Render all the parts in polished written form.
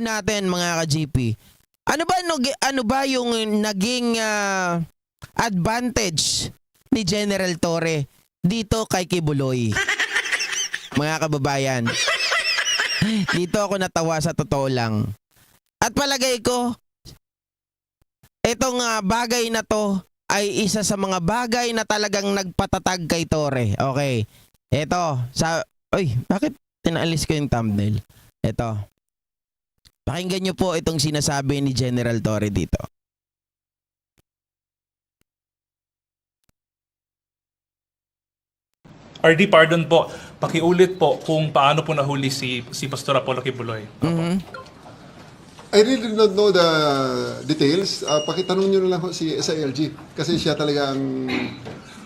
natin mga ka-GP. Ano ba yung naging advantage ni General Torre dito kay Kibuloy? Mga kababayan. Dito ako natawa sa totoo lang. At palagay ko, itong bagay na to ay isa sa mga bagay na talagang nagpatatag kay Torre. Okay. Ito. Bakit tinaalis ko yung thumbnail? Ito. Pakinggan nyo po itong sinasabi ni General Torre dito. RD, pardon po. Pakiulit po kung paano po nahuli si Pastor Apollo Kibuloy. I really do not know the details. Pakitanong nyo na lang si SILG kasi siya talaga ang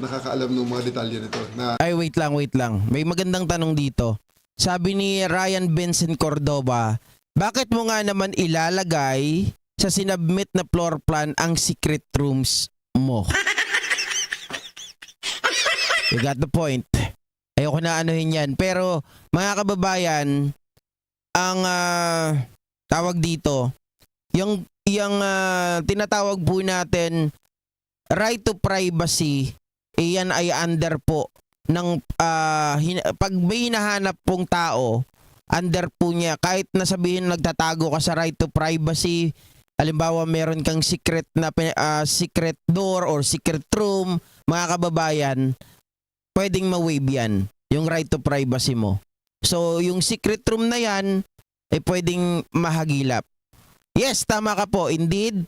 nakakaalam ng mga detalye nito. Ay, wait lang. May magandang tanong dito. Sabi ni Ryan Benson Cordoba, bakit mo nga naman ilalagay sa sinubmit na floor plan ang secret rooms mo? You got the point. Ayoko na anuhin yan. Pero mga kababayan, ang tawag dito, yung tinatawag po natin right to privacy, iyan ay under po ng pag may hinahanap pong tao, under po niya, kahit nasabihin nagtatago ka sa right to privacy, halimbawa meron kang secret na secret door or secret room, mga kababayan, pwedeng ma-waive yan, yung right to privacy mo. So yung secret room na yan ay pwedeng mahagilap. Yes, tama ka po. Indeed,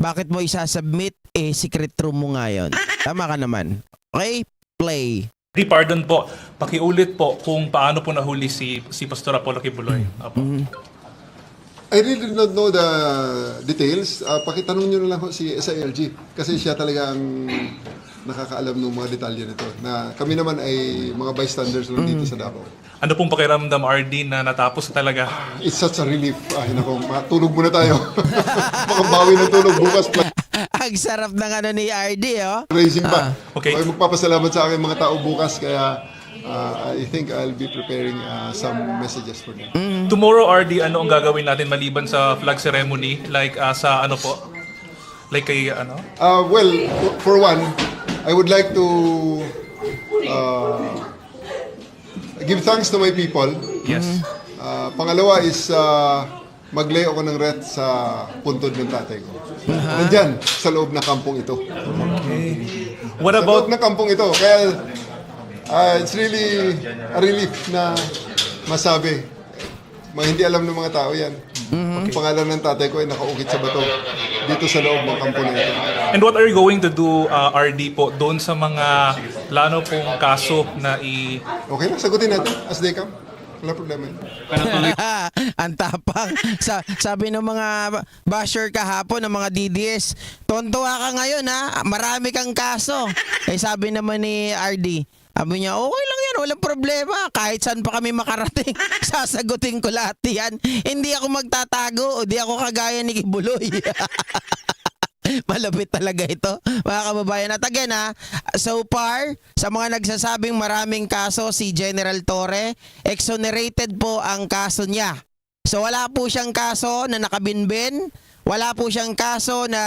bakit mo isasubmit secret room mo ngayon? Tama ka naman. Okay? Play. RD, pardon po. Pakiulit po kung paano po nahuli si Pastor Apollo Kibuloy. I really do not know the details. Pakitanong nyo na lang si SILG kasi siya talaga ang nakakaalam ng mga detalye nito. Na kami naman ay mga bystanders lang dito sa Davao. Ano pong pakiramdam, RD, na natapos talaga? It's such a relief. Ay nako, matulog muna tayo. Makabawi ng tulog bukas. Ang sarap ng ni RD, oh. Raising pa. Okay. Ay, magpapasalamat sa akin mga tao bukas kaya I think I'll be preparing some messages for them. Tomorrow, RD, ano ang gagawin natin maliban sa flag ceremony? Like sa ano po? Like kay ano? Well, for one, I would like to give thanks to my people. Yes. Pangalawa is mag-lay ako ng wreath sa puntod ng tatay ko. Nandyan, sa loob ng kampong ito. What Sa about loob ng kampong ito. Kaya it's really a relief na masabi. Hindi alam ng mga tao yan. Ang pangalan ng tatay ko ay nakaukit sa bato dito sa loob ng kampo na ito. And what are you going to do, RD, po, doon sa mga plano pong kaso na Okay lang, sagutin natin as they come. Wala problema yun. Ang tapang. Sabi ng mga basher kahapon, ng mga DDS, tontuwa ka ngayon ha, marami kang kaso. Sabi naman ni RD, sabi niya, okay lang yan, walang problema. Kahit saan pa kami makarating, sasagutin ko lahat yan. Hindi ako magtatago, hindi ako kagaya ni Kibuloy. Malapit talaga ito, mga kababayan. At again so far, sa mga nagsasabing maraming kaso, si General Torre, exonerated po ang kaso niya. So wala po siyang kaso na nakabinbin, wala po siyang kaso na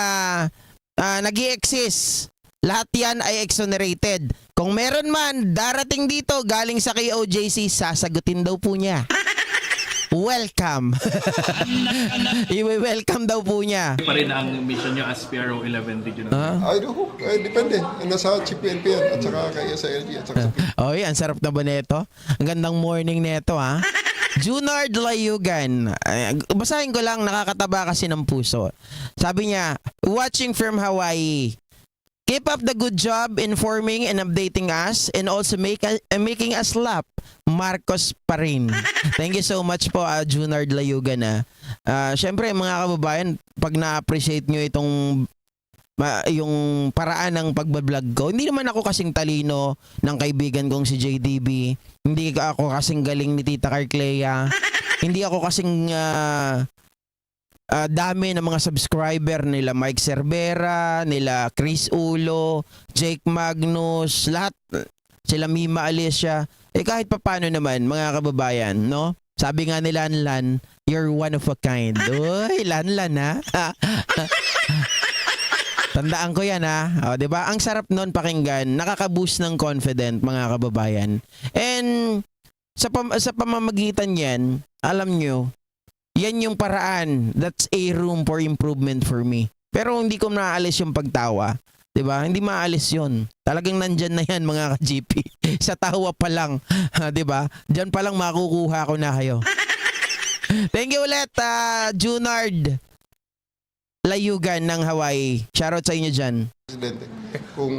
nag-i-exist. Lahat yan ay exonerated. Kung meron man darating dito galing sa KOJC, sasagutin daw po niya. Welcome. I-welcome daw po niya. Pa rin ang mission nyo as PRO 11 Regional. I do hope. Depende. Nasa Chief PNP yan at saka kay SILG at saka sa Oy, ang sarap na ba nito? Ang gandang morning nito ha. Junard Layugan. Basahin ko lang, nakakataba kasi ng puso. Sabi niya, watching from Hawaii. Keep up the good job informing and updating us and also making us laugh. Marcos pa rin. Thank you so much po, Junard Layugan. Siyempre, mga kababayan, pag na-appreciate nyo itong yung paraan ng pagbablog ko, hindi naman ako kasing talino ng kaibigan kong si JDB. Hindi ako kasing galing ni Tita Carclea. Hindi ako kasing dami ng mga subscriber nila Mike Cervera, nila Chris Ulo, Jake Magnus, lahat sila Mima Alicia. Kahit papaano naman mga kababayan, no? Sabi nga ni Lanlan, you're one of a kind. Uy, Lanlan ha. Tandaan ko yan ha. O, 'di ba? Ang sarap nun pakinggan. Nakaka-boost ng confident mga kababayan. And sa pamamagitan yan, alam nyo, yan yung paraan. That's a room for improvement for me. Pero hindi ko naaalis yung pagtawa. 'Di ba? Hindi maalis 'yon. Talagang nandyan na 'yan mga ka-GP. Sa tawa pa lang, 'di ba? Diyan pa lang makukuha ko na kayo. Thank you ulit, Junard Layugan ng Hawaii. Shoutout sa inyo diyan. Presidente, kung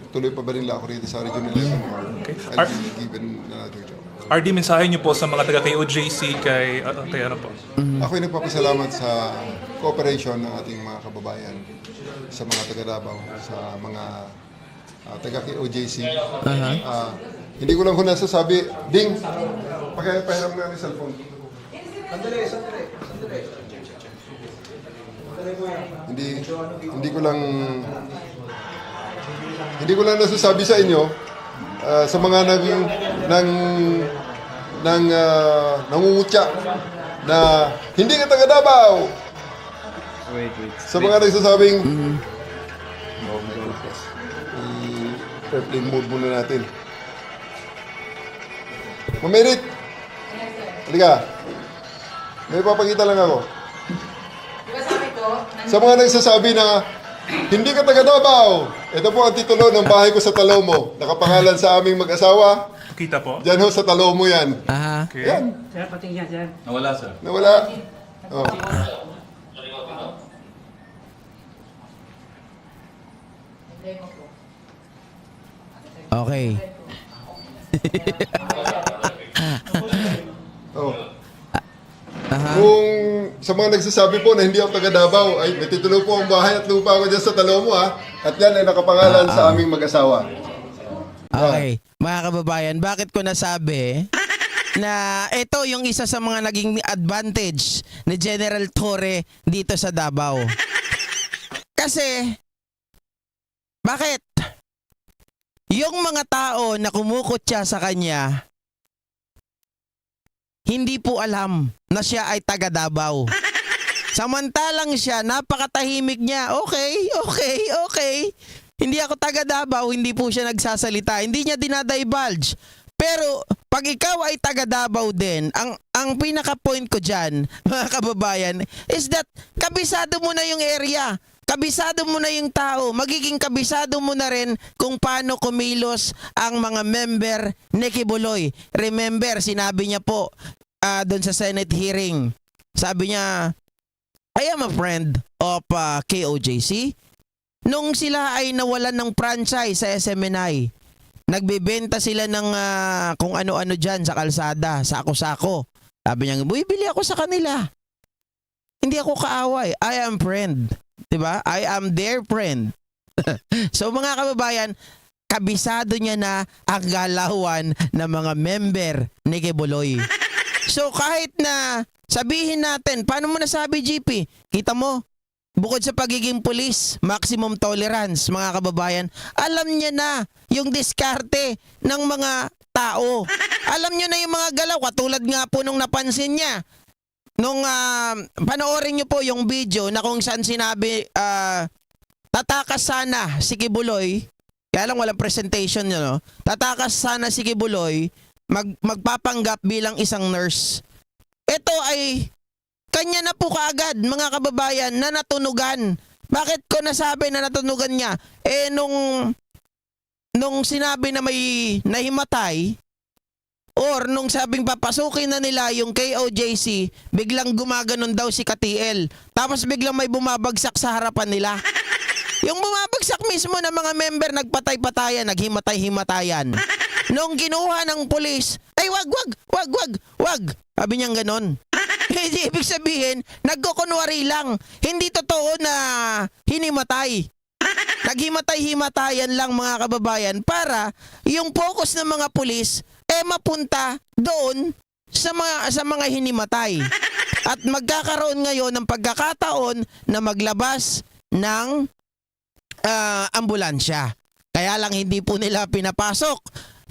tuloy pa ba nila ako rito sa Region 11 or I'll be given another job. RD, mensahe niyo po sa mga taga KOJC kay ano po? Ako'y nagpapasalamat sa cooperation ng ating mga kababayan, sa mga taga Davao, sa mga taga KOJC. Hindi ko lang kung nasasabi, Ding, pakipahiram nga ng cellphone. Hindi ko lang nasasabi sa inyo sa mga nangungutya na hindi ka taga Davao. Wait. Sa mga nagsasabing airplane mode muna natin. Mamirit! Halika. May papakita lang ako. Sa mga nagsasabi na hindi ka taga Davao, ito po ang titulo ng bahay ko sa Talomo. Nakapangalan sa aming mag-asawa. Kita po? Diyan ho sa Talomo yan. Aha. Okay. Yan. Sir, patingin sir. Nawala, sir. Nawala. Oh. Okay. Oh. Kung sa mga nagsasabi po na hindi ako taga Davao, ay may titulo po ang bahay at lupa ko dyan sa Talomo ha. At yan ay nakapangalan sa aming mag-asawa. Okay. Mga kababayan, bakit ko nasabi na ito yung isa sa mga naging advantage ni General Torre dito sa Davao? Kasi, bakit? Yung mga tao na kumukutya sa kanya, hindi po alam na siya ay taga Davao. Samantalang siya, napakatahimik niya. Okay. Hindi ako taga Davao, hindi po siya nagsasalita. Hindi niya dinadivulge. Pero pag ikaw ay taga Davao din, ang pinaka-point ko dyan, mga kababayan, is that kabisado mo na yung area. Kabisado mo na yung tao. Magiging kabisado mo na rin kung paano kumilos ang mga member ni Kibuloy. Remember, sinabi niya po doon sa Senate hearing. Sabi niya, I am a friend of KOJC. Nung sila ay nawalan ng franchise sa SMNI, nagbebenta sila ng kung ano-ano dyan sa kalsada, sako-sako. Sabi niya, bili ako sa kanila. Hindi ako kaaway. I am friend. Diba? I am their friend. So mga kababayan, kabisado niya na ang galawan ng mga member ni Kibuloy. So kahit na sabihin natin, paano mo nasabi GP? Kita mo, bukod sa pagiging pulis, maximum tolerance, mga kababayan, alam niya na yung diskarte ng mga tao. Alam niyo na yung mga galaw, katulad nga po nung napansin niya. Nung panoorin niyo po yung video na kung saan sinabi tatakas sana si Kibuloy, kaya lang walang presentation niya, no? Tatakas sana si Kibuloy magpapanggap bilang isang nurse. Ito ay kanya na po kaagad, mga kababayan, na natunugan. Bakit ko nasabi na natunugan niya? Nung sinabi na may nahimatay, or nung sabing papasukin na nila yung KOJC, biglang gumaganon daw si Katiel. Tapos biglang may bumabagsak sa harapan nila. Yung bumabagsak mismo na mga member, nagpatay-patayan, naghimatay-himatayan. Nung kinuha ng pulis, ay wag. Sabi niyang ganon. Ibig sabihin, nagkukunwari lang. Hindi totoo na hinimatay. Naghimatay-himatayan lang, mga kababayan, para yung focus ng mga pulis mapunta doon sa mga hinimatay. At magkakaroon ngayon ng pagkakataon na maglabas ng ambulansya. Kaya lang hindi po nila pinapasok.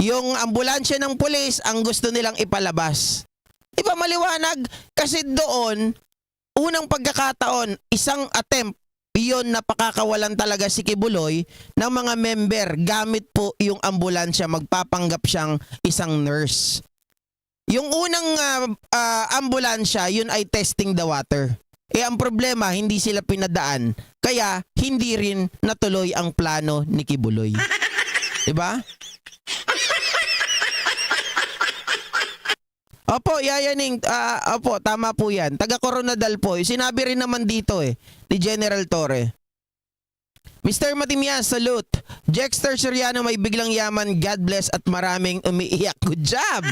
Yung ambulansya ng pulis ang gusto nilang ipalabas. Di ba maliwanag? Kasi doon, unang pagkakataon, isang attempt, iyon na pakakawalan talaga si Kibuloy ng mga member gamit po yung ambulansya, magpapanggap siyang isang nurse. Yung unang ambulansya, yun ay testing the water. Ang problema, hindi sila pinadaan. Kaya, hindi rin natuloy ang plano ni Kibuloy. Diba? Opo, yayaning. Opo, tama po yan. Taga Coronadal po. Sinabi rin naman dito ni General Torre. Mr. Matimias, salute. Jexter Soriano, may biglang yaman. God bless at maraming umiiyak. Good job.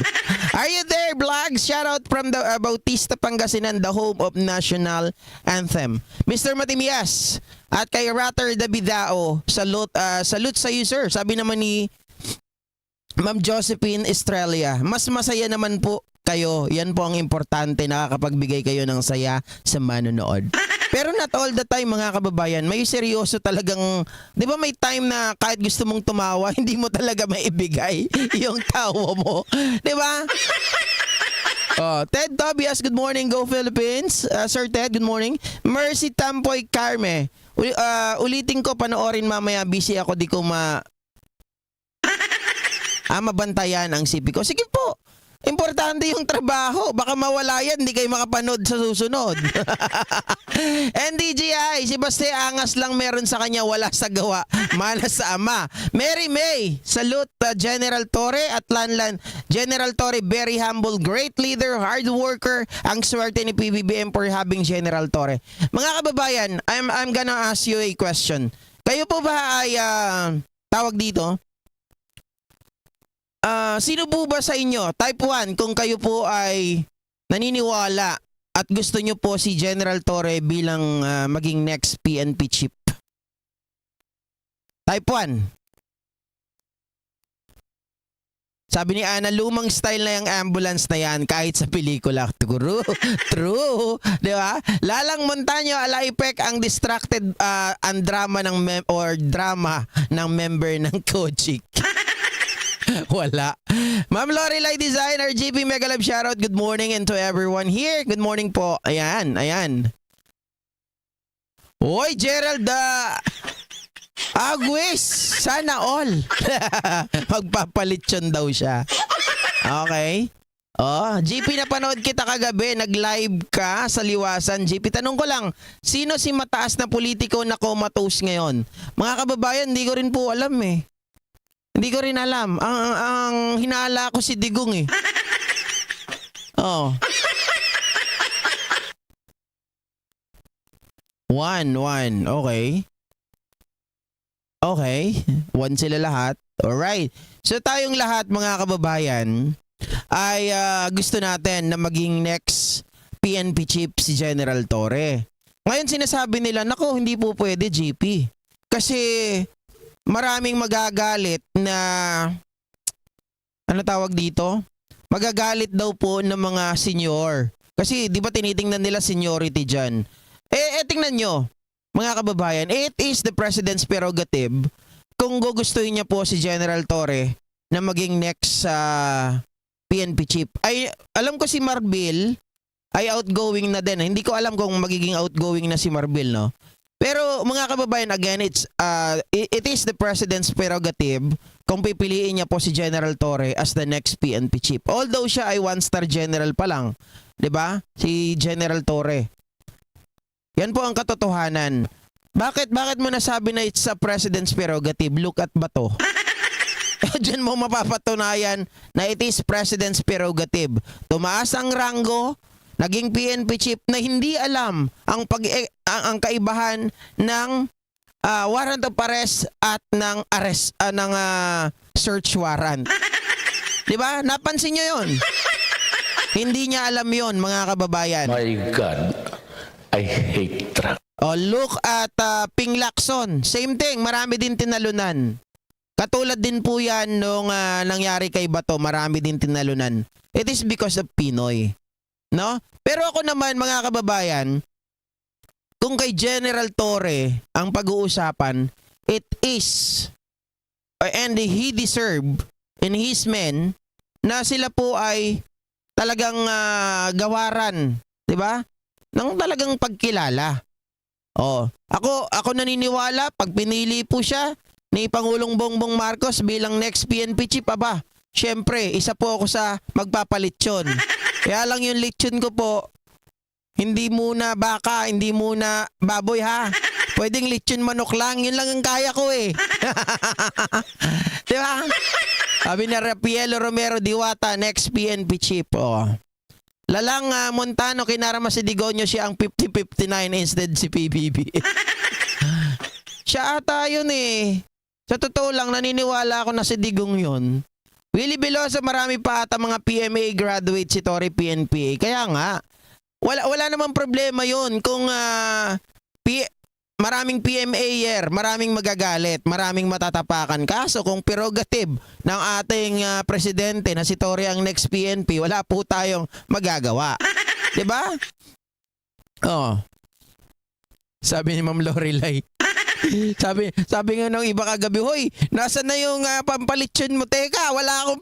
Are you there, vlogs? Shout out from the Bautista, Pangasinan, the home of national anthem. Mr. Matimias at kay Ratter Davidao, salute sa you, sir. Sabi naman ni Ma'am Josephine Estrella, mas masaya naman po kayo. Yan po ang importante, nakakapagbigay kayo ng saya sa manonood. Pero not all the time, mga kababayan, may seryoso talagang, di ba may time na kahit gusto mong tumawa, hindi mo talaga maibigay yung tawa mo. Di ba? Ted Tobias, good morning, go Philippines. Sir Ted, good morning. Mercy Tampoy Carme, ulitin ko, panoorin mamaya, busy ako, di ko mabantayan ang CP ko. Sige po. Importante yung trabaho. Baka mawala yan, hindi kayo makapanood sa susunod. NDGI, si Baste angas lang meron sa kanya, wala sa gawa, malas sa ama. Mary May, salute General Torre at Lanlan. General Torre, very humble, great leader, hard worker. Ang swerte ni PBBM for having General Torre. Mga kababayan, I'm gonna ask you a question. Kayo po ba ay tawag dito? Sino po ba sa inyo, type 1, kung kayo po ay naniniwala at gusto nyo po si General Torre bilang maging next PNP chief? Type 1. Sabi ni Ana, lumang style na yung ambulance na yan kahit sa pelikula. True. Di ba? Lalang Montaño, Alaipek, ang distracted ang drama ng drama ng member ng Kojik. Wala. Ma'am Lorelai Designer, GP Megalab shoutout. Good morning and to everyone here. Good morning po. Ayan. Oy, Gerald Agwis, sana all. Magpapalit yun daw siya. Okay. GP, napanood kita kagabi, nag-live ka sa Liwasan. GP, tanong ko lang, sino si mataas na politiko na comatose ngayon? Mga kababayan, hindi ko rin po alam Hindi ko rin alam. Ang hinala ko si Digong One. Okay. One sila lahat. Alright. So tayong lahat, mga kababayan, ay gusto natin na maging next PNP chief si General Torre. Ngayon sinasabi nila, nako, hindi po pwede, GP. Kasi maraming magagalit na, ano tawag dito? Magagalit daw po ng mga senior. Kasi di ba tinitingnan nila seniority dyan? Tingnan nyo, mga kababayan, it is the President's prerogative kung gugustuhin niya po si General Torre na maging next PNP chief. Ay, alam ko si Marbil ay outgoing na din. Hindi ko alam kung magiging outgoing na si Marbil, no? Pero mga kababayan, again, it is the President's prerogative kung pipiliin niya po si General Torre as the next PNP chief. Although siya ay one-star general pa lang, 'di ba? Si General Torre. Yan po ang katotohanan. Bakit mo nasabi na it's a President's prerogative? Look at Bato. Diyan mo mapapatunayan na it is President's prerogative. Tumaas ang ranggo, naging PNP chief na hindi alam ang kaibahan ng warrant of arrest at ng arrest ng search warrant. 'Di ba? Napansin niyo 'yon? Hindi niya alam 'yon, mga kababayan. My God, I hate truck. Look at Ping Lacson. Same thing, marami din tinalunan. Katulad din po 'yan nung nangyari kay Bato, marami din tinalunan. It is because of Pinoy. No? Pero ako naman, mga kababayan, kung kay General Torre ang pag-uusapan, it is and he deserve and his men na sila po ay talagang gawaran, 'di ba? Nang talagang pagkilala. Oh, ako naniniwala pag pinili po siya ni Pangulong Bongbong Marcos bilang next PNP chief, aba, syempre, isa po ako sa magpapalitsyon. Kaya lang yung litsyon ko po, hindi muna baka, hindi muna baboy ha. Pwedeng litsyon manok lang, yun lang ang kaya ko eh. Di ba? Sabi ni Rafael Romero Diwata, next PNP chief. Oh. Lalang Montano, kinarama si Digonyo, siya ang 50-59 instead si PBB. Siya ata yun eh. Sa totoo lang, naniniwala ako na si Digong yun. Willie Velosa, marami pa ata mga PMA graduate si Tory PNP. Kaya nga, wala namang problema yun kung maraming PMA-er, maraming magagalit, maraming matatapakan. Kaso kung prerogative ng ating presidente na si Tory ang next PNP, wala po tayong magagawa. 'Di ba? Oh. Sabi ni Ma'am Lorelai. Sabi nga nung iba kagabi, hoy, nasaan na yung pampalitsyon mo? Teka, wala akong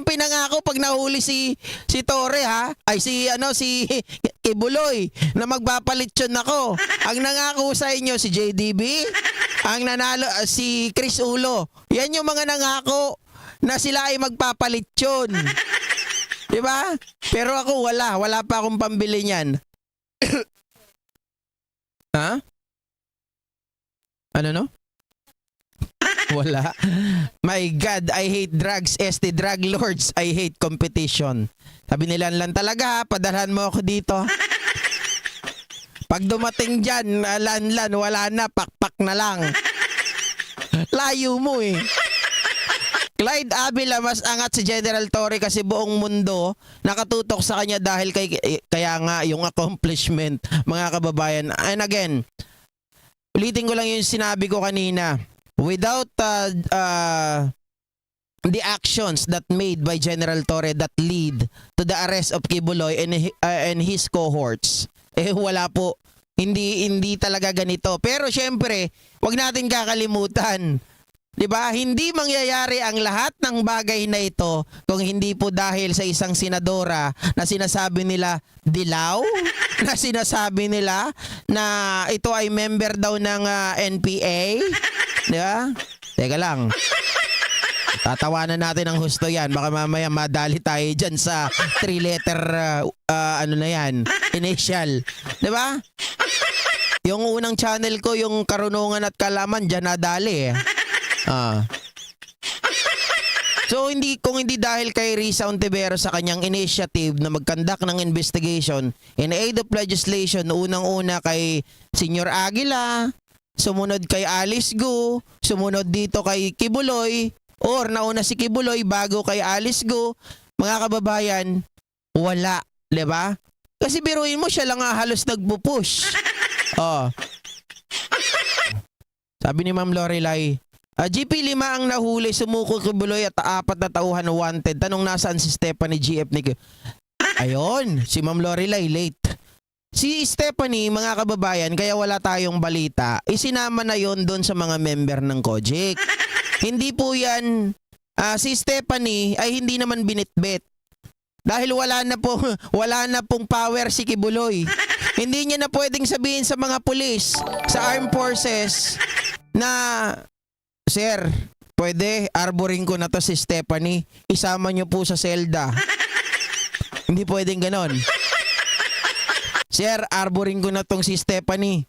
pinangako pag nahuli si Torre ha. Ay si Kibuloy na magpapalitsyon ako. Ang nangako sa inyo si JDB, ang nanalo si Chris Ulo. Yan yung mga nangako na sila ay magpapalitsyon. 'Di ba? Pero ako wala pa akong pambili niyan. Ha? Ano no? Wala. My God, I hate drugs. ST drug lords, I hate competition. Sabi nila lang talaga, padalhan mo ako dito. Pag dumating dyan, lan, wala na, pakpak na lang. Layo mo eh. Clyde Avila, mas angat si General Torre kasi buong mundo nakatutok sa kanya dahil kaya nga yung accomplishment, mga kababayan. And again, ulitin ko lang yung sinabi ko kanina. Without the actions that made by General Torre that lead to the arrest of Kibuloy and his cohorts, wala po. Hindi talaga ganito. Pero syempre, wag natin kakalimutan. 'Di ba? Hindi mangyayari ang lahat ng bagay na ito kung hindi po dahil sa isang senadora na sinasabi nila dilaw, na sinasabi nila na ito ay member daw ng NPA. 'Di ba? Teka lang. Tatawanan natin ang husto yan. Baka mamaya madali tayo dyan sa 3-letter initial. 'Di ba? Yung unang channel ko, yung Karunungan at Kalaman, dyan nadali eh. So kung hindi dahil kay Risa Ontiveros sa kanyang initiative na mag-conduct ng investigation in aid of legislation, unang-una kay Senior Aguila, sumunod kay Alice Go, sumunod dito kay Kibuloy, or nauna si Kibuloy bago kay Alice Go, mga kababayan, wala, 'di ba? Kasi biruin mo, siya lang halos nagpo-push. Sabi ni Ma'am Lorelai, GP 5 ang nahuli, sumuko Kibuloy at 4 na tauhan wanted. Tanong nasaan si Stephanie GF ni Ayun, si Ma'am Lorelai late. Si Stephanie, mga kababayan, kaya wala tayong balita, isinama na yon doon sa mga member ng COJIC. Hindi po yan, si Stephanie ay hindi naman binitbit. Dahil wala na pong power si Kibuloy. Hindi niya na pwedeng sabihin sa mga pulis, sa armed forces, na sir, pwede arboring ko na to si Stephanie, isama niyo po sa selda. Hindi pwedeng ganon. Sir, arboring ko na tong si Stephanie.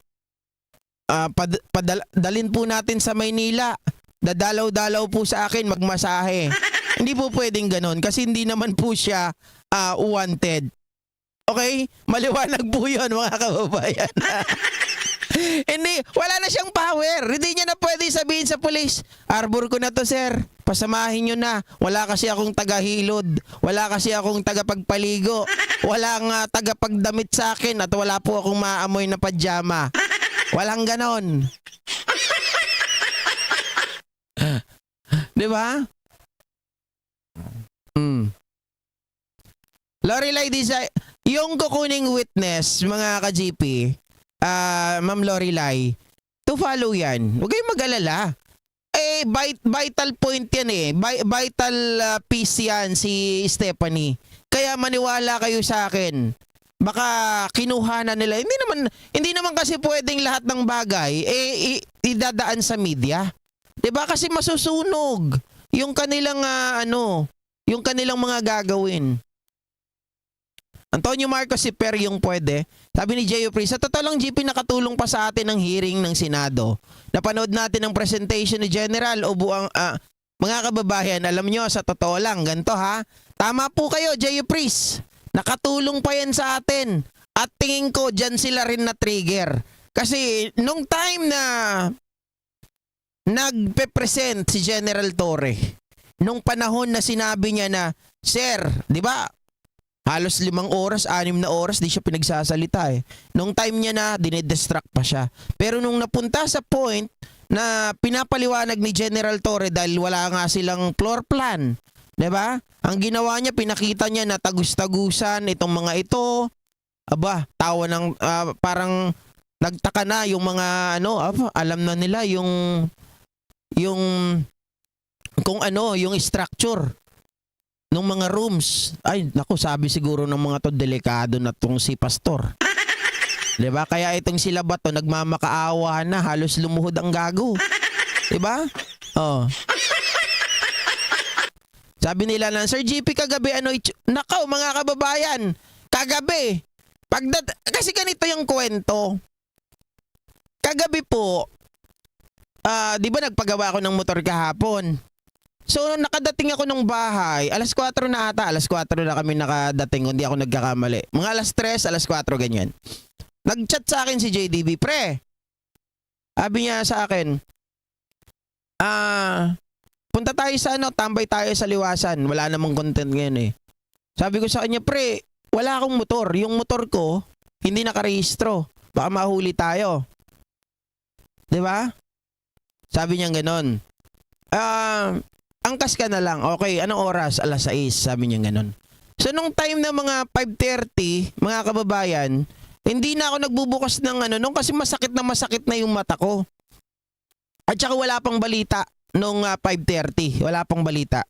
Dalin po natin sa Maynila. Dadalaw-dalaw po sa akin, magmasahe. Hindi po pwedeng ganon kasi hindi naman po siya wanted. Okay? Maliwanag po yun, mga kababayan. Hindi, wala na siyang power. Hindi niya na pwede sabihin sa pulis, arbor ko na to sir, pasamahin nyo na. Wala kasi akong tagahilod, wala kasi akong tagapagpaligo, walang tagapagdamit sa akin at wala po akong maamoy na pajama. Walang ganon. Di ba? Lorelai Desire, yung kukuning witness, mga ka-GP, Ma'am Lorelai, to follow yan. Huwag kayong mag-alala. Vital point yan eh. Vital piece yan si Stephanie. Kaya maniwala kayo sa akin. Baka kinuha na nila. Hindi naman kasi pwedeng lahat ng bagay idadaan sa media. 'Di ba? Kasi masusunog yung kanilang yung kanilang mga gagawin. Antonio Marcos, si Per yung pwede. Sabi ni J.O.P. sa totoo lang, GP, nakatulong pa sa atin ng hearing ng Senado. Napanood natin ang presentation ni General o buang mga kababayan, alam nyo, sa totoo lang, ganito ha. Tama po kayo, J.O.P. Nakatulong pa yan sa atin. At tingin ko, dyan sila rin na-trigger. Kasi nung time na nagpe-present si General Torre, nung panahon na sinabi niya na, Sir, di ba, halos 5 oras, 6 na oras, di siya pinagsasalita eh. Nung time niya na, dinidistract pa siya. Pero nung napunta sa point na pinapaliwanag ni General Torre dahil wala nga silang floor plan, di ba? Ang ginawa niya, pinakita niya na tagus-tagusan itong mga ito. Aba, tawa ng parang nagtaka na yung mga alam na nila yung kung yung structure ng mga rooms. Ay, naku, sabi siguro ng mga to, delikado na tong si Pastor. 'Di ba? Kaya itong sila Bato nagmamakaawa na, halos lumuhod ang gago. 'Di ba? Oh. Sabi nila lang, Sir GP, kagabi nakaw mga kababayan, kagabi. Kasi ganito yung kwento. Kagabi po, di ba nagpagawa ako ng motor kahapon? So, nakadating ako ng bahay, alas 4 na ata, alas 4 na kami nakadating, hindi ako nagkakamali. Mga alas 3, alas 4, ganyan. Nag-chat sa akin si JDB, pre. Sabi niya sa akin, punta tayo sa tambay tayo sa Liwasan. Wala namang content ngayon eh. Sabi ko sa kanya, pre, wala akong motor. Yung motor ko, hindi nakarehistro. Baka mahuli tayo. 'Di ba? Sabi niya gano'n. Angkas ka na lang. Okay, anong oras? Alas 6. Sabi niya gano'n. So, nung time na mga 5:30, mga kababayan, hindi na ako nagbubukas ng nung kasi masakit na yung mata ko. At saka wala pang balita nung 5:30. Wala pang balita.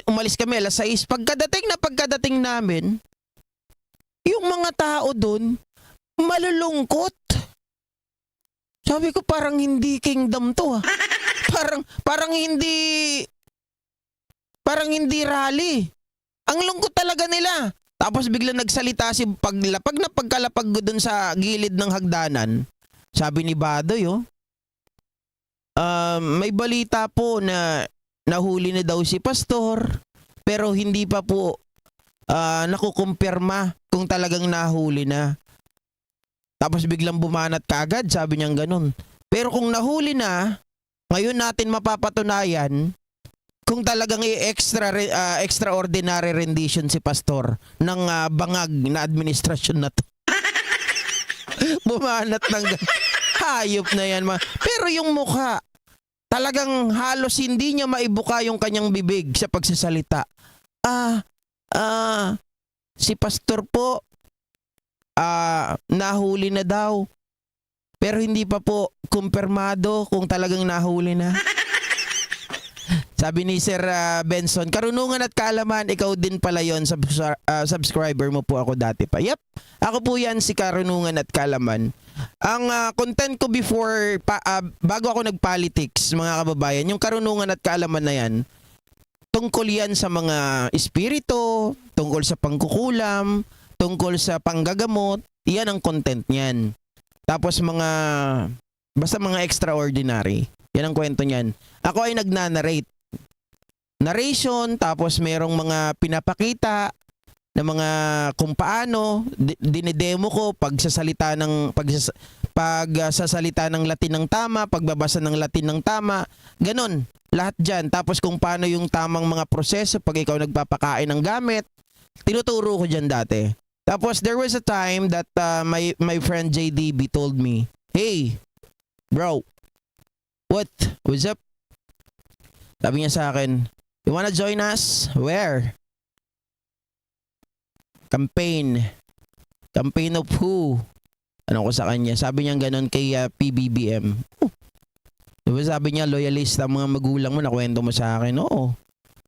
Umalis kami alas 6. Pagkadating namin, yung mga tao doon, malulungkot. Sabi ko, parang hindi kingdom to ah. Parang hindi rally. Ang lungkot talaga nila. Tapos biglang nagsalita si pagkalapag ko dun sa gilid ng hagdanan. Sabi ni Badoy, may balita po na nahuli na daw si Pastor, pero hindi pa po nakukumpirma kung talagang nahuli na. Tapos biglang bumanat kaagad, sabi niyang ganun. Pero kung nahuli na, ngayon natin mapapatunayan kung talagang extraordinary rendition si Pastor ng bangag na administrasyon na to. Bumanat ng hayop na yan. Pero yung mukha, talagang halos hindi niya maibuka yung kanyang bibig sa pagsasalita. Si Pastor po, nahuli na daw. Pero hindi pa po kumpirmado kung talagang nahuli na. Sabi ni Sir Benson, karunungan at kaalaman, ikaw din pala yon, subscriber mo po ako dati pa. Yep, ako po yan, si karunungan at kaalaman. Ang content ko before, bago ako nag-politics, mga kababayan, yung karunungan at kaalaman na yan, tungkol yan sa mga espiritu, tungkol sa pangkukulam, tungkol sa panggagamot, yan ang content niyan. Tapos basta mga extraordinary, yan ang kwento niyan. Ako ay nagnanarrate. Narration, tapos merong mga pinapakita na mga kung paano dinidemo ko pagsasalita ng Latin ng tama, pagbabasa ng Latin ng tama, ganun, lahat dyan. Tapos kung paano yung tamang mga proseso pag ikaw nagpapakain ng gamit, tinuturo ko dyan dati. Tapos there was a time that my friend JDB told me, hey bro, what's up? Sabi niya sa akin, you wanna join us? Where? Campaign of who? Ano ko sa kanya? Sabi niya ganun kay PBBM. Diba sabi niya, loyalist ang mga magulang mo, nakwento mo sa akin. Oo.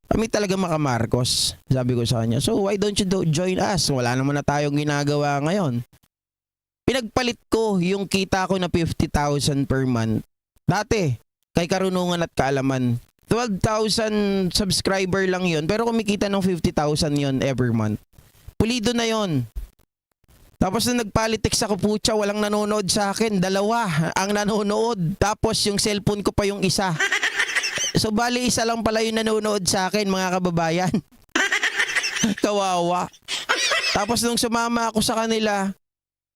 Kami talaga maka-Marcos, sabi ko sa kanya. So why don't you join us? Wala naman na tayong ginagawa ngayon. Pinagpalit ko yung kita ko na 50,000 per month. Dati, kay karunungan at kaalaman. 12,000 subscriber lang yun, pero kumikita ng 50,000 yun every month. Pulido na yun. Tapos nung nagpolitics ako, putya, walang nanonood sa akin. 2 ang nanonood. Tapos yung cellphone ko pa yung isa. So bali isa lang pala yung nanonood sa akin, mga kababayan. Kawawa. Tapos nung sumama ako sa kanila,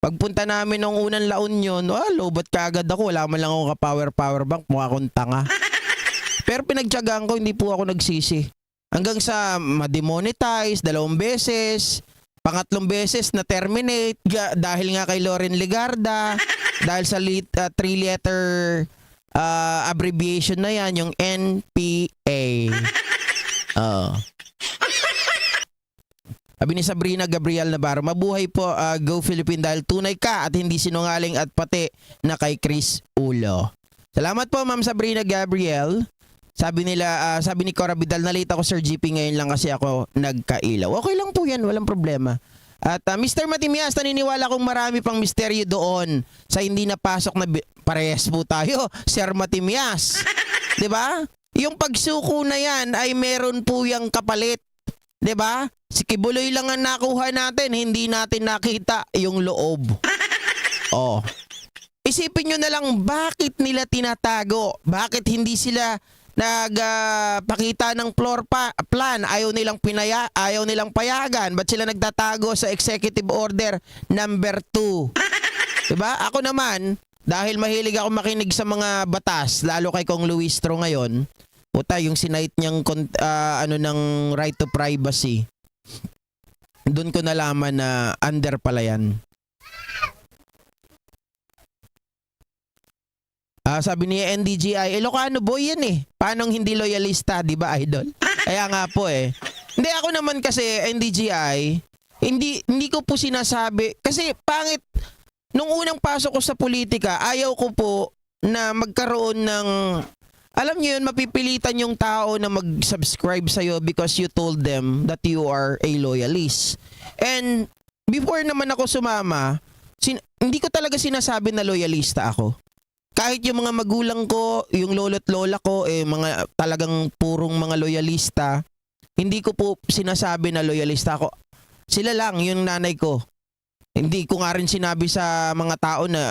pagpunta namin ng unang La Union, lobat kaagad ako. Wala man lang ako ka-power bank. Mukha akong tanga. Pero pinagtiyagaan ko, hindi po ako nagsisi. Hanggang sa ma-demonetize 2 beses, 3 beses na terminate dahil nga kay Loren Legarda, dahil sa 3-letter abbreviation na yan, yung NPA. Sabi ni Sabrina Gabriel Navarro, mabuhay po, Go Philippine, dahil tunay ka at hindi sinungaling, at pati na kay Chris Ulo. Salamat po, Ma'am Sabrina Gabriel. Sabi ni Cora Vidal, nalita ko Sir GP ngayon lang kasi ako nagkailaw. Okay lang po yan, walang problema. At Mr. Matimias, naniniwala kong marami pang misteryo doon sa hindi napasok na parehas po tayo, Sir Matimias. 'Di ba? Yung pagsuko na yan ay meron po yung kapalit. 'Di ba? Si Kibuloy lang ang nakuha natin, hindi natin nakita yung loob. Oh. Isipin nyo na lang, bakit nila tinatago? Bakit hindi sila nagpakita ng floor plan? Ayaw nilang payagan. Ba't sila nagtatago sa executive order number 2? Diba? Ako naman, dahil mahilig ako makinig sa mga batas, lalo kay Kong Luistro ngayon, puta, yung sinight niyang ng right to privacy, doon ko nalaman na under pala yan. Sabi ni NDGI, Ilocano boy yan eh. Paano hindi loyalista, di ba, idol? Kaya nga po eh. Hindi, ako naman kasi, NDGI, hindi ko po sinasabi. Kasi pangit, nung unang pasok ko sa politika, ayaw ko po na magkaroon ng, alam niyo yun, mapipilitan yung tao na mag-subscribe sa'yo because you told them that you are a loyalist. And before naman ako sumama, hindi ko talaga sinasabi na loyalista ako. Kahit yung mga magulang ko, yung lolo't lola ko, mga talagang purong mga loyalista, hindi ko po sinasabi na loyalista ako. Sila lang, yung nanay ko. Hindi ko nga rin sinabi sa mga tao na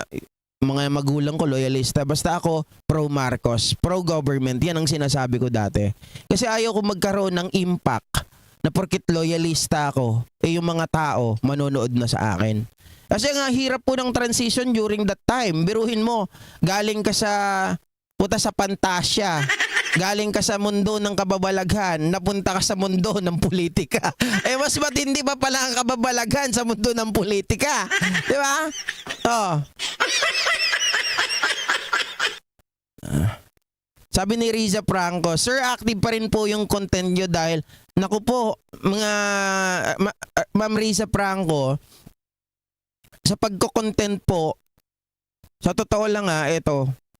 mga magulang ko loyalista. Basta ako pro-Marcos, pro-government. Yan ang sinasabi ko dati. Kasi ayaw ko magkaroon ng impact na porkit loyalista ako, yung mga tao manonood na sa akin. Kasi nga hirap po ng transition during that time. Biruhin mo, galing ka sa pantasya. Galing ka sa mundo ng kababalaghan, napunta ka sa mundo ng politika. Mas matindi pa pala ang kababalaghan sa mundo ng politika. Di ba? Sabi ni Riza Franco, Sir, active pa rin po yung content nyo dahil, naku po, Ma'am Riza Franco, sa pagko-content po, sa totoo lang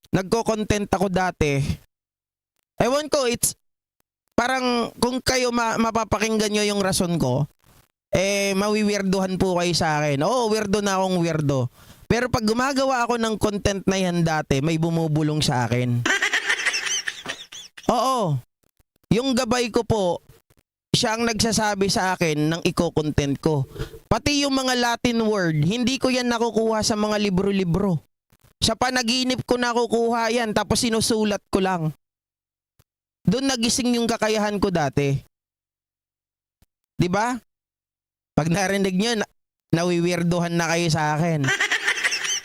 nagko-content ako dati. Ewan ko, it's parang kung kayo mapapakinggan nyo yung rason ko, mawiwirduhan po kayo sa akin. Oo, weirdo na akong weirdo. Pero pag gumagawa ako ng content na yan dati, may bumubulong sa akin. Oo. Yung gabay ko po, siya ang nagsasabi sa akin ng iko-content ko. Pati yung mga Latin word, hindi ko yan nakukuha sa mga libro-libro. Sa panaginip ko nakukuha yan, tapos sinusulat ko lang. Doon nagising yung kakayahan ko dati. 'Di ba? Pag narinig nyo, nawiwirduhan na kayo sa akin.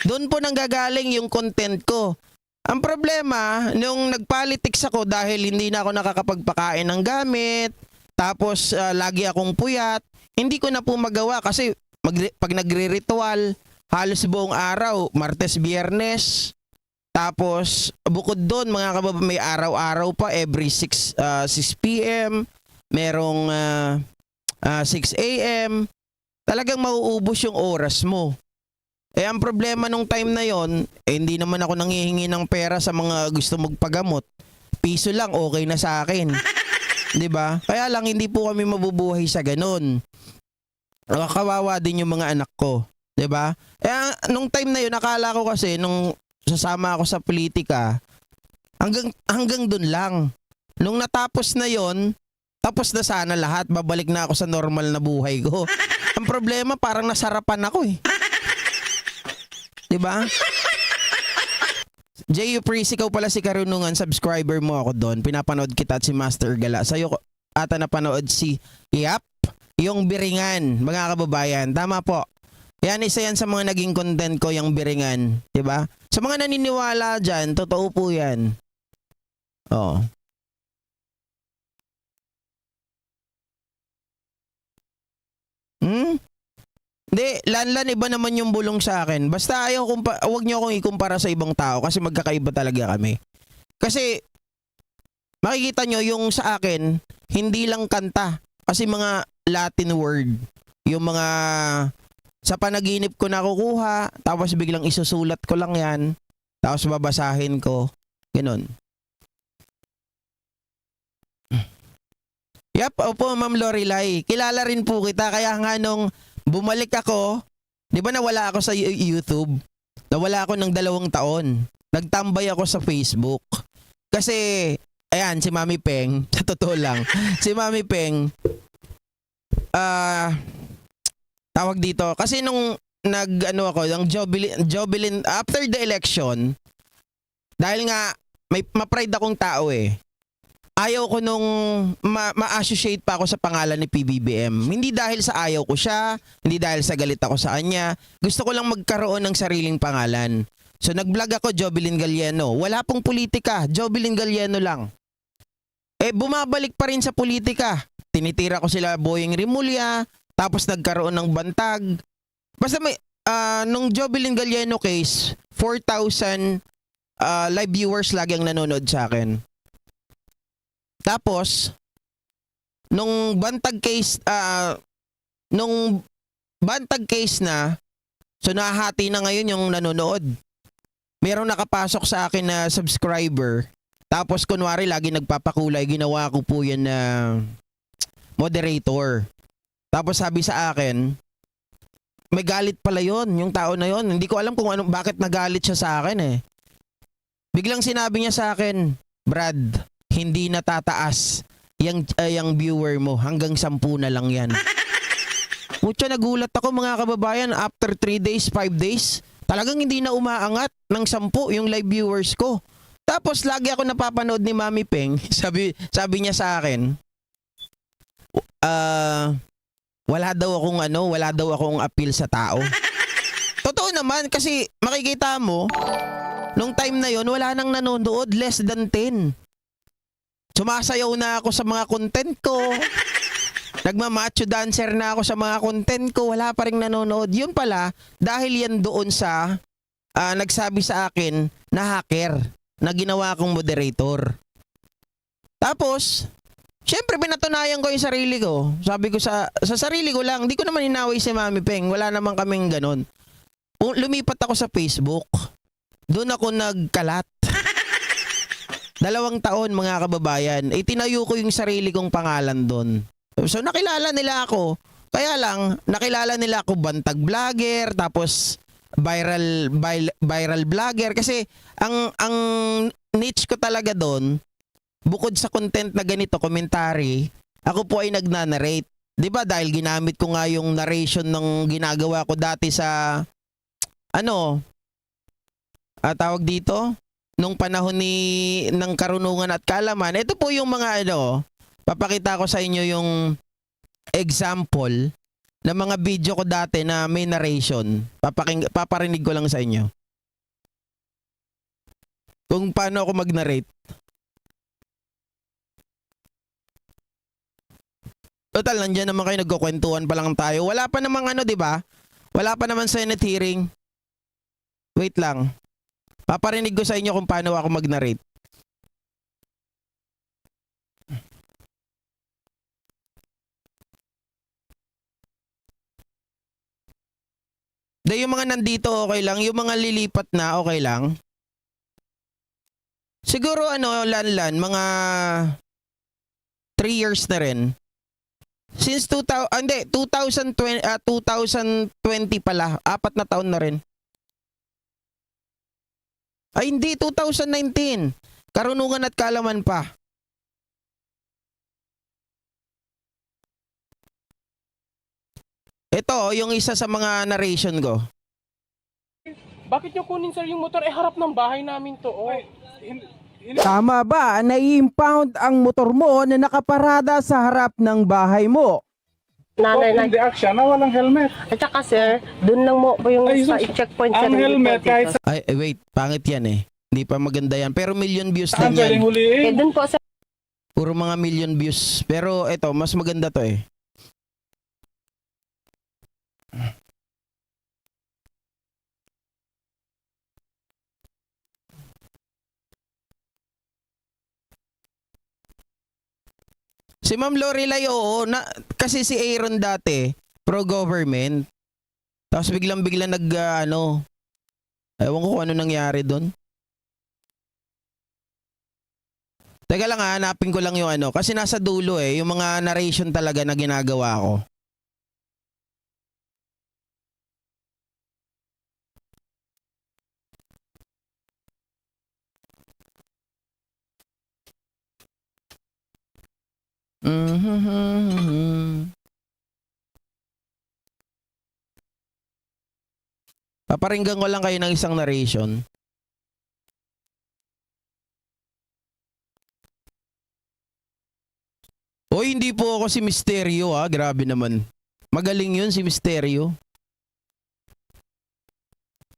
Doon po nanggagaling yung content ko. Ang problema, nung nagpolitics ako dahil hindi na ako nakakapagpakain ng gamit, tapos lagi akong puyat, hindi ko na po magawa kasi pag nagre-ritual, halos buong araw, Martes, Biyernes, tapos bukod doon mga kababayan, may araw-araw pa every 6 p.m, merong 6 a.m, talagang mauubos yung oras mo. Ang problema nung time na yon, hindi naman ako nanghihingi ng pera sa mga gusto magpagamot. Piso lang, okay na sa akin. 'Di ba? Kaya lang hindi po kami mabubuhay sa ganun. Kawawa din yung mga anak ko, 'di ba? Nung time na yun, akala ko kasi nung sasama ako sa politika, hanggang dun lang. Nung natapos na yon, tapos na sana lahat, babalik na ako sa normal na buhay ko. Ang problema, parang nasarapan ako eh. 'Di ba? J.U. Priest, ikaw pala si Karunungan, subscriber mo ako doon. Pinapanood kita at si Master Gala. Sa'yo ata napanood si Yap, yung Biringan, mga kababayan. Tama po. Yan, isa yan sa mga naging content ko, yung Biringan. 'Di ba? Sa mga naniniwala dyan, totoo po yan. Oo. Hindi, Lanlan, iba naman yung bulong sa akin. Basta wag niyo akong ikumpara sa ibang tao kasi magkakaiba talaga kami. Kasi makikita nyo yung sa akin, hindi lang kanta. Kasi mga Latin word, yung mga sa panaginip ko nakukuha, tapos biglang isusulat ko lang yan, tapos babasahin ko. Ganun. Yap, opo Ma'am Lorelai. Kilala rin po kita, kaya nga nung bumalik ako, di ba nawala ako sa YouTube? Nawala ako ng 2 taon. Nagtambay ako sa Facebook. Kasi, ayan, si Mami Peng, sa totoo lang, si Mami Peng, tawag dito, kasi nung yung Jobilin, after the election, dahil nga, may ma-pride akong tao eh. Ayaw ko nung ma-associate pa ako sa pangalan ni PBBM. Hindi dahil sa ayaw ko siya, hindi dahil sa galit ako sa kanya. Gusto ko lang magkaroon ng sariling pangalan. So nag-vlog ako, Jobilin Galiano. Wala pong politika, Jobilin Galiano lang. Bumabalik pa rin sa politika. Tinitira ko sila Boying Rimulya, tapos nagkaroon ng bantag. Basta may, nung Jobilin Galiano case, 4,000 live viewers lagi ang nanonood sa akin. Tapos, nung bantag case na, so nahati na ngayon yung nanonood. Merong nakapasok sa akin na subscriber. Tapos kunwari lagi nagpapakulay, ginawa ko po yan na moderator. Tapos sabi sa akin, may galit pala yon, yung tao na yon. Hindi ko alam kung bakit nagalit siya sa akin eh. Biglang sinabi niya sa akin, Brad, hindi natataas yung viewer mo, hanggang 10 na lang yan. Mutya, nagulat ako mga kababayan, after 3 days, 5 days, talagang hindi na umaangat ng 10 yung live viewers ko. Tapos lagi ako napapanood ni Mami Peng, sabi niya sa akin, wala daw akong appeal sa tao. Totoo naman, kasi makikita mo, nung time na yon wala nang nanonood, less than 10. Sumasayaw na ako sa mga content ko. Nagmamacho dancer na ako sa mga content ko. Wala pa rin nanonood. Yun pala, dahil yan doon sa nagsabi sa akin na hacker na ginawa kong moderator. Tapos, syempre pinatunayan ko yung sarili ko. Sabi ko sa sarili ko lang, hindi ko naman inaway si Mami Peng. Wala naman kaming ganun. Lumipat ako sa Facebook. Doon ako nagkalat. 2 taon mga kababayan, tinayo ko yung sarili kong pangalan doon. So nakilala nila ako. Kaya lang, nakilala nila ako bantag vlogger, tapos viral vlogger. Kasi ang niche ko talaga doon, bukod sa content na ganito, commentary, ako po ay nagna-narrate. 'Di ba dahil ginamit ko nga yung narration ng ginagawa ko dati sa tawag dito? Nung panahon ng Karunungan at Kaalaman, ito po yung mga papakita ko sa inyo yung example ng mga video ko dati na may narration. Paparinig ko lang sa inyo. Kung paano ako mag-narrate. Total, nandiyan naman kayo, nagkukwentuhan pa lang tayo. Wala pa namang di ba? Wala pa naman Senate hearing. Wait lang. Paparinig ko sa inyo kung paano ako mag-narrate. Yung mga nandito okay lang, yung mga lilipat na okay lang. Siguro Lanlan, mga 3 years na rin. Since 2020 pala, 4 na taon na rin. Ay hindi, 2019. Karunungan at kaalaman pa. Ito, yung isa sa mga narration ko. Bakit nyo kunin sir yung motor? Eh harap ng bahay namin to. Oh. Tama ba na i-impound ang motor mo na nakaparada sa harap ng bahay mo? Nanay na. Hindi action na walang helmet. At saka sir, dun lang mo po yung Ay, sa sus- checkpoint sir. Ang hindi helmet po dito. kahit Ay, wait, pangit yan eh. Hindi pa maganda yan. Pero million views saan din yan. pwedeng huliin. Eh dun po sir. Puro mga million views. Pero ito, mas maganda to eh. Si Ma'am Lorelai, oo. Kasi si Aaron dati, pro-government. Tapos biglang-biglang ewan ko kung ano nangyari doon. Teka lang hanapin ko lang yung kasi nasa dulo eh, yung mga narration talaga na ginagawa ko. Paparinggan ko lang kayo ng isang narration. Oy, hindi po ako si Misterio grabe naman. Magaling yun si Misterio.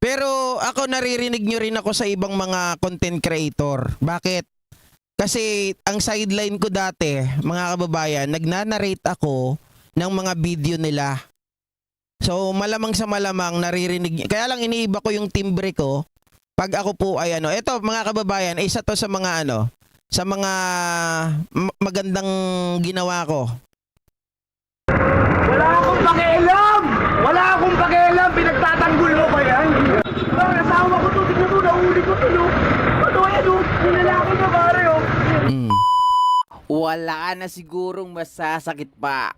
Pero ako naririnig nyo rin ako sa ibang mga content creator. Bakit? Kasi ang sideline ko dati, mga kababayan, nagnanarrate ako ng mga video nila. So malamang sa malamang naririnig. Kaya lang iniiba ko yung timbre ko pag ako po ay Ito mga kababayan, isa to sa mga sa mga magandang ginawa ko. Wala akong pakialam! Wala akong pakialam! Pinagtatanggol mo ba yan? Asawa ko to, tignan mo, nahuli ko to, no? Ano yan, no? Yung lalaki na pare, oh. Wala na sigurong masasakit pa.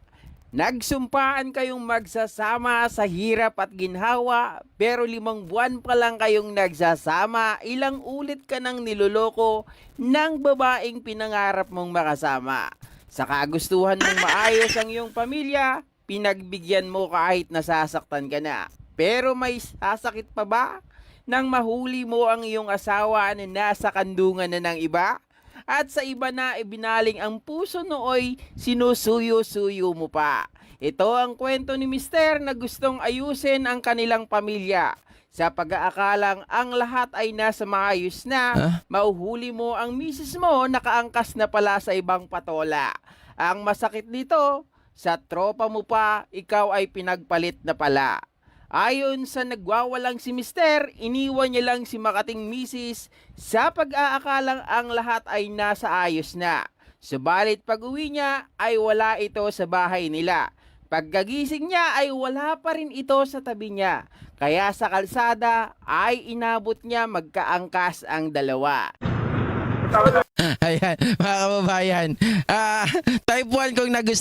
Nagsumpaan kayong magsasama sa hirap at ginhawa, pero 5 buwan pa lang kayong nagsasama, ilang ulit ka nang niloloko ng babaeng pinangarap mong makasama. Sa kagustuhan mong maayos ang iyong pamilya, pinagbigyan mo kahit nasasaktan ka na. Pero may sasakit pa ba nang mahuli mo ang iyong asawa na nasa kandungan na ng iba? At sa iba na ibinaling ang puso nooy sinusuyo-suyo mo pa. Ito ang kwento ni Mister na gustong ayusin ang kanilang pamilya. Sa pag-aakalang ang lahat ay nasa maayos na, mauhuli mo ang misis mo nakaangkas na pala sa ibang patola. Ang masakit dito, sa tropa mo pa, ikaw ay pinagpalit na pala. Ayon sa nagwawalang si Mister, iniwan niya lang si makating misis sa pag-aakalang ang lahat ay nasa ayos na. Subalit pag-uwi niya ay wala ito sa bahay nila. Pagkagising niya ay wala pa rin ito sa tabi niya. Kaya sa kalsada ay inabot niya magkaangkas ang dalawa. Ayan, mga kababayan. Type 1 kung nagustuhan